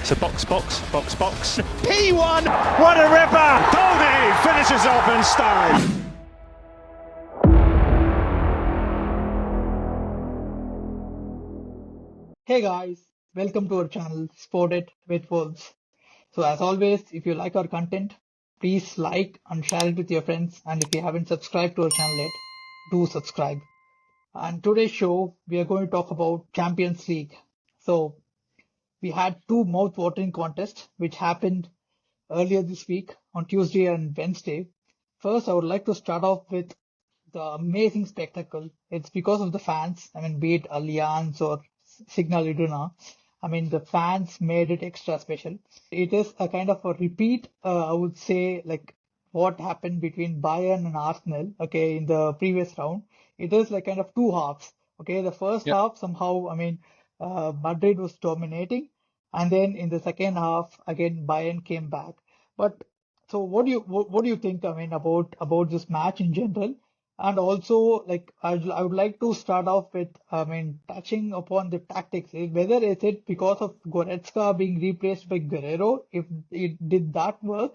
So box. P1, what a ripper! Goldie finishes off in style. Hey guys, welcome to our channel Sport It with Wolves. So as always, if you like our content, please like and share it with your friends. And if you haven't subscribed to our channel yet, do subscribe. And today's show, we are going to talk about Champions League. So we had two mouth-watering contests which happened earlier this week on Tuesday and Wednesday. First, I would like to start off with the amazing spectacle. It's because of the fans. I mean, be it Allianz or Signal Iduna. I mean, the fans made it extra special. It is a kind of a repeat, I would say, like what happened between Bayern and Arsenal, okay, in the previous round. It is like kind of two halves. Okay, the first half somehow, I mean, Madrid was dominating, and then in the second half, again, Bayern came back. But so, what do you think? I mean, about this match in general, and also like I would like to start off with, I mean, touching upon the tactics. Whether is it because of Goretzka being replaced by Guerrero, if it did that work,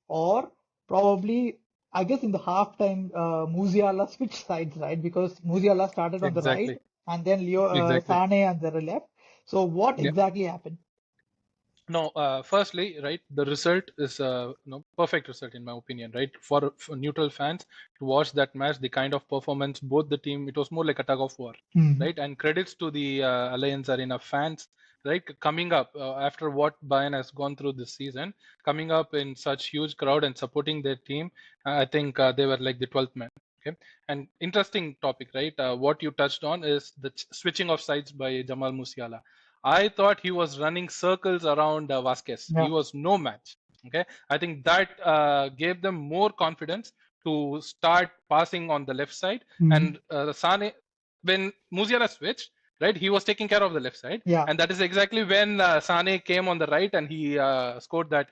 or probably. I guess in the halftime, Musiala switched sides, right? Because Musiala started on the right, and then Sane on the left. So what exactly happened? No, firstly, right, the result is perfect result in my opinion, right? For neutral fans to watch that match, the kind of performance, both the team, it was more like a tug of war, right? And credits to the Allianz Arena fans, right? Coming up after what Bayern has gone through this season, coming up in such huge crowd and supporting their team, I think they were like the 12th man. Okay, and interesting topic, right? What you touched on is the switching of sides by Jamal Musiala. I thought he was running circles around Vasquez. He was no match. Okay, I think that gave them more confidence to start passing on the left side. And Sane, when Musiala switched, right, he was taking care of the left side, and that is exactly when Sane came on the right and he scored that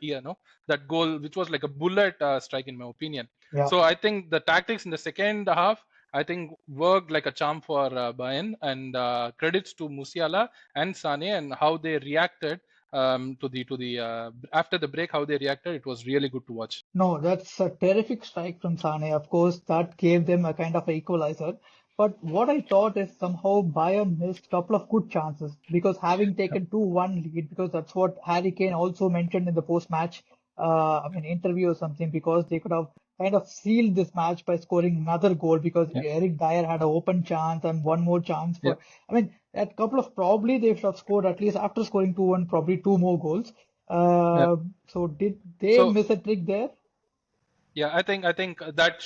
that goal, which was like a bullet strike in my opinion. So I think the tactics in the second half, I think, worked like a charm for Bayern, and credits to Musiala and Sane and how they reacted to the after the break, how they reacted. It was really good to watch. No, that's a terrific strike from Sane. Of course, that gave them a kind of equalizer. But what I thought is somehow Bayern missed a couple of good chances because having taken 2-1 lead, because that's what Harry Kane also mentioned in the post-match, interview or something, because they could have kind of sealed this match by scoring another goal because Eric Dyer had an open chance and one more chance for. I mean, that couple of probably they should have scored at least after scoring 2-1, probably two more goals. So did they miss a trick there? Yeah, I think that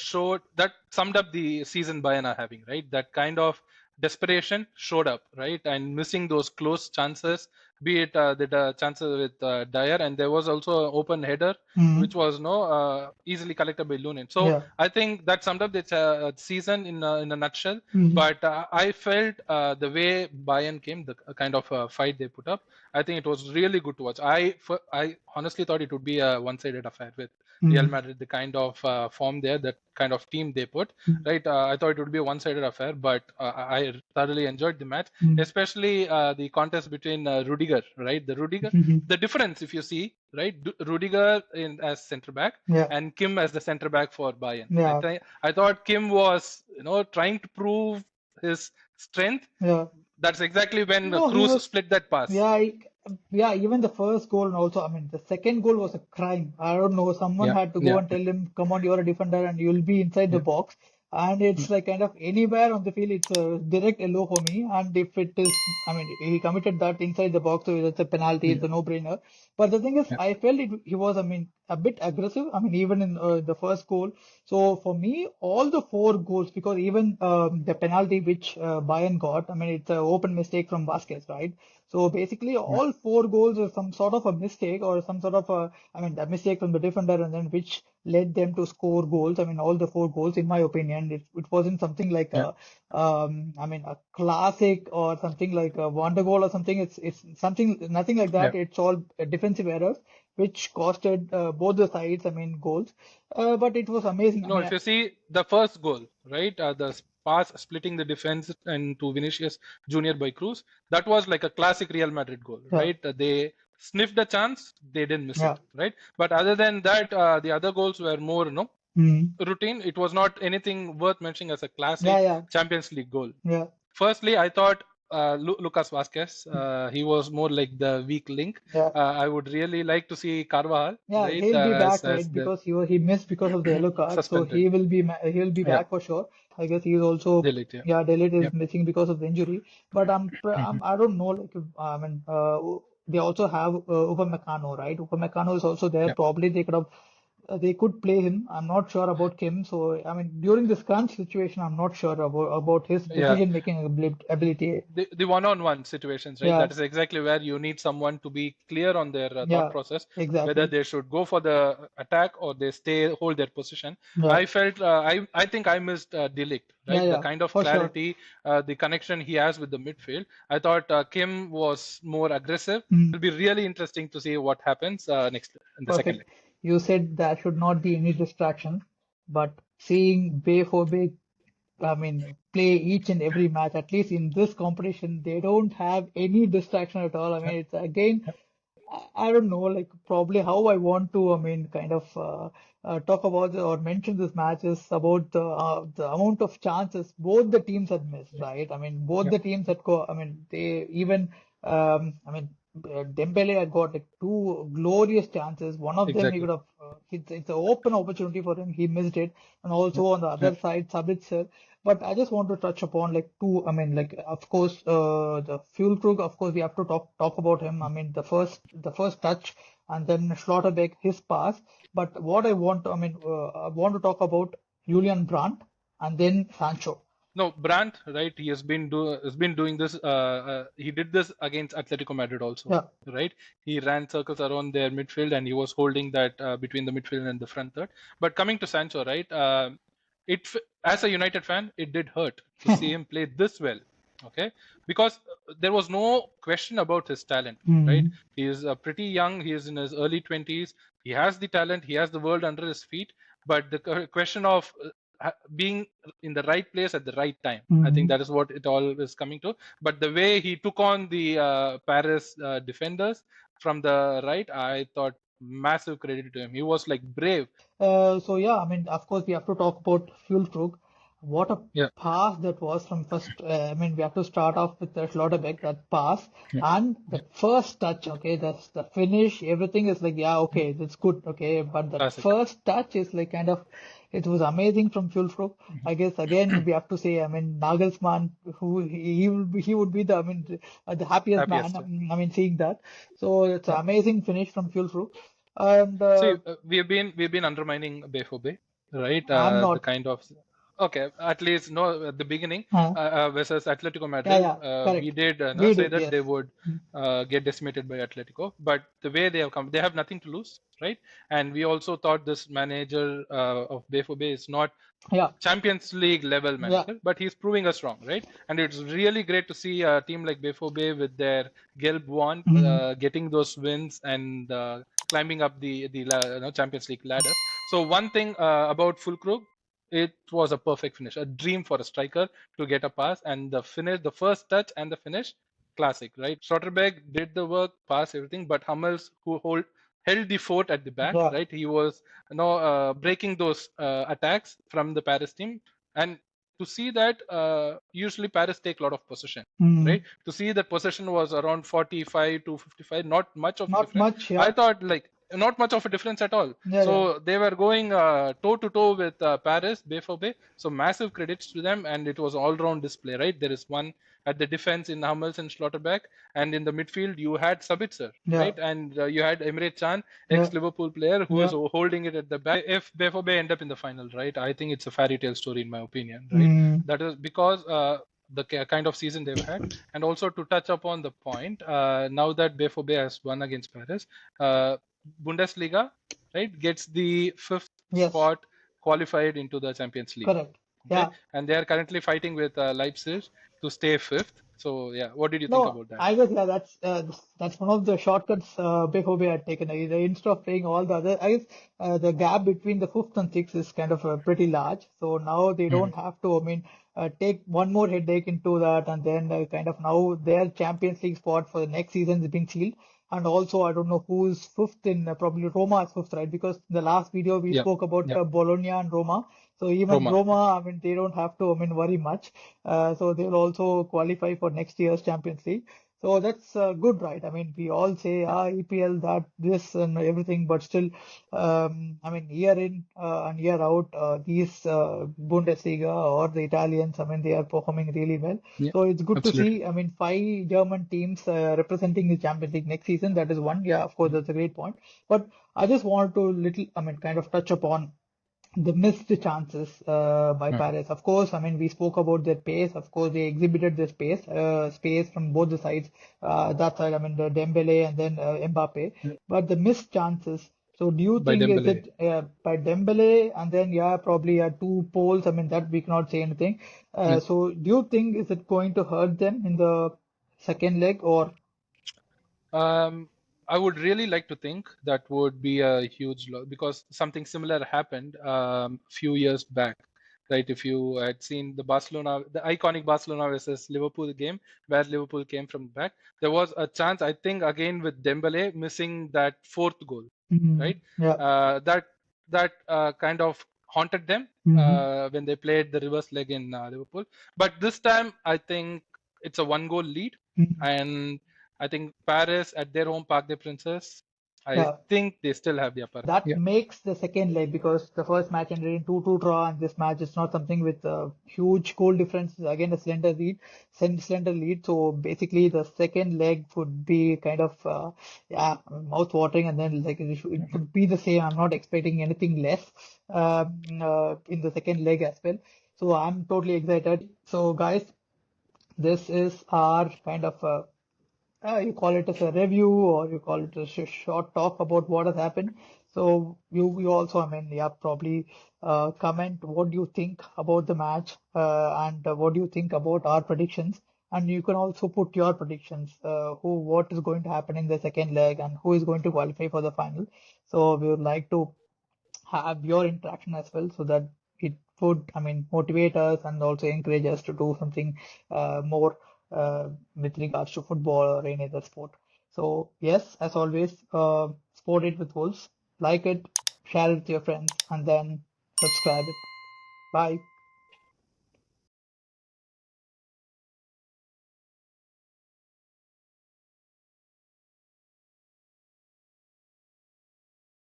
summed up the season Bayern are having, right? That kind of desperation showed up, right? And missing those close chances, be it the chances with Dyer, and there was also an open header, which was easily collected by Lunin. So I think that summed up the season in a nutshell. But I felt the way Bayern came, the kind of fight they put up, I think it was really good to watch. I honestly thought it would be a one-sided affair with Real Madrid, the kind of form there, that kind of team they put, right? I thought it would be a one-sided affair, but I thoroughly enjoyed the match, especially the contest between Rudiger, right? The difference, if you see, right? Rudiger as centre back and Kim as the centre back for Bayern. I thought Kim was, trying to prove his strength. That's exactly when Cruz split that pass. Even the first goal, and also, I mean, the second goal was a crime. I don't know, someone had to go and tell him, come on, you're a defender and you'll be inside the box. And it's like kind of anywhere on the field, it's a direct yellow for me. And if it is, I mean, he committed that inside the box, so it's a penalty, it's a no-brainer. But the thing is, I felt he was, I mean, a bit aggressive. I mean, even in the first goal. So for me, all the four goals, because even the penalty which Bayern got, I mean, it's an open mistake from Vasquez, right? So basically, all four goals are some sort of a mistake or some sort of a mistake from the defender, and then which led them to score goals. I mean, all the four goals, in my opinion, it wasn't something like a classic or something like a wonder goal or something. It's something, nothing like that. It's all defensive errors which costed both the sides, I mean, goals. But it was amazing. No, if you see the first goal, right, the pass splitting the defense and to Vinicius Jr. by Cruz, that was like a classic Real Madrid goal, right? They sniffed a chance, they didn't miss Yeah. it, right? But other than that, the other goals were more, routine. It was not anything worth mentioning as a classic Yeah. Champions League goal. Yeah. Firstly, I thought Lucas Vasquez, he was more like the weak link. Yeah. I would really like to see Carvajal, Yeah, right, he'll be back, as right? the Because he missed because of the yellow card, so suspended. he'll be Yeah, back for sure. I guess he is also delete. Yeah, Delete is yep. missing because of the injury. But I don't know, like they also have Upamecano, right? Upamecano is also there. Yeah. Probably they could play him. I'm not sure about Kim. So I mean, during this crunch situation, I'm not sure about his Yeah. decision making ability. The one-on-one situations, right? Yeah, That is exactly where you need someone to be clear on their thought yeah, process, whether exactly. they should go for the attack or they hold their position. Yeah, I felt I think I missed Delict, right? The yeah, kind of for sure. clarity, the connection he has with the midfield. I thought Kim was more aggressive. Mm. It'll be really interesting to see what happens next in the second leg. Perfect. You said there should not be any distraction, but seeing Bay for Bay, I mean, play each and every match, at least in this competition, they don't have any distraction at all. I mean, it's again, I don't know, like probably how I want to, I mean, kind of talk about or mention this match is about the amount of chances both the teams had missed, right? I mean, both Yeah. the teams had I mean, they even, I mean, Dembele had got like two glorious chances. One of them he Exactly. could have, it's an open opportunity for him. He missed it, and also on the Yeah. other side, Sabitzer. But I just want to touch upon like two. I mean, like of course, the Füllkrug. Of course, we have to talk about him. I mean, the first touch, and then Schlotterbeck his pass. But what I want, I want to talk about Julian Brandt and then Sancho. No, Brandt, right? He has been doing this. He did this against Atletico Madrid also, Yeah. right? He ran circles around their midfield and he was holding that between the midfield and the front third. But coming to Sancho, right? As a United fan, it did hurt to see him play this well. Okay, because there was no question about his talent, right? He is pretty young. He is in his early 20s. He has the talent. He has the world under his feet. But the question of being in the right place at the right time. I think that is what it all is coming to. But the way he took on the Paris defenders from the right, I thought massive credit to him. He was like brave. So yeah, I mean, of course, we have to talk about Füllkrug. What a Yeah. pass that was from first. I mean, we have to start off with the Schlotterbeck, that pass and the first touch. Okay, that's the finish. Everything is like, yeah, okay, that's good. Okay, but the Classic. first touch is like kind of, it was amazing from Füllkrug. I guess again we have to say, I mean, Nagelsmann, who he would be the, I mean, the happiest Happiest, man. I mean, seeing that. So it's an amazing finish from Füllkrug. And See, we've been undermining Bay for Bay, right? I'm The not. kind of at least no at the beginning versus Atletico Madrid. Correct. We did We say did, that yes. they would get decimated by Atletico, but the way they have come, they have nothing to lose, right? And we also thought this manager of Bay for Bay is not Champions League level manager, but he's proving us wrong, right? And it's really great to see a team like Bay for Bay with their Gelb wand getting those wins and climbing up the Champions League ladder. So one thing about Füllkrug, it was a perfect finish, a dream for a striker to get a pass, and the finish, the first touch and the finish, classic, right? Schlotterbeck did the work, pass everything, but Hummels, who held the fort at the back, right? He was breaking those attacks from the Paris team, and to see that usually Paris take a lot of possession, right? To see that possession was around 45 to 55, not much of a difference. Much, I thought like not much of a difference at all. So they were going toe to toe with Paris, Bay for Bay. So massive credits to them, and it was all round display, right? There is one at the defense in Hummels and Schlotterbeck, and in the midfield you had Sabitzer, right? And you had Emre Can, ex-Liverpool player, who was holding it at the back. If Bay for Bay end up in the final, right? I think it's a fairy tale story in my opinion, right? That is because the kind of season they've had, and also to touch upon the point, now that Bay for Bay has won against Paris, Bundesliga, right, gets the fifth spot qualified into the Champions League. Correct. Okay? And they are currently fighting with Leipzig to stay fifth. So yeah, what did you think about that? I guess that's one of the shortcuts Behobe had taken. Instead of playing all the other, I guess the gap between the fifth and sixth is kind of pretty large. So now they don't have to. I mean, take one more headache into that, and then kind of now their Champions League spot for the next season has been sealed. And also, I don't know who's fifth in probably Roma is fifth, right? Because in the last video we Yeah, spoke about yeah, Bologna and Roma. So even Roma. Roma, I mean, they don't have to, I mean, worry much. So they'll also qualify for next year's Champions League. So that's good, right? I mean, we all say, EPL, that, this, and everything, but still, I mean, year in and year out, these Bundesliga or the Italians, I mean, they are performing really well. Yeah, So it's good to absolutely. see. I mean, five German teams representing the Champions League next season. That is one. Yeah, of course, that's a great point. But I just want to I mean, kind of touch upon the missed chances by Mm. Paris. Of course, I mean, we spoke about their pace. Of course, they exhibited their space from both the sides. That side, I mean, the Dembele and then Mbappe. Yeah. But the missed chances. So, do you By think is Dembele. it by Dembele and then probably two poles? I mean, that we cannot say anything. Yeah. So, do you think is it going to hurt them in the second leg or? I would really like to think that would be a huge loss because something similar happened few years back, right? If you had seen the iconic Barcelona versus Liverpool game where Liverpool came from the back, there was a chance, I think, again with Dembele missing that fourth goal, right? Yeah. That kind of haunted them when they played the reverse leg in Liverpool. But this time, I think it's a one-goal lead, and I think Paris at their home Parc des Princes, I Yeah. think they still have the upper hand. That Yeah. makes the second leg because the first match ended in 2-2 draw, and this match is not something with a huge goal difference. Again, a slender lead. So basically, the second leg would be kind of mouth-watering, and then like it would be the same. I'm not expecting anything less in the second leg as well. So I'm totally excited. So guys, this is our kind of you call it as a review or you call it a short talk about what has happened. So you also, I mean, probably comment what do you think about the match and what do you think about our predictions. And you can also put your predictions, what is going to happen in the second leg and who is going to qualify for the final. So we would like to have your interaction as well so that it would, I mean, motivate us and also encourage us to do something more with regards to football or any other sport. So yes, as always, sport it with wolves. Like it, share it with your friends, and then subscribe it. Bye.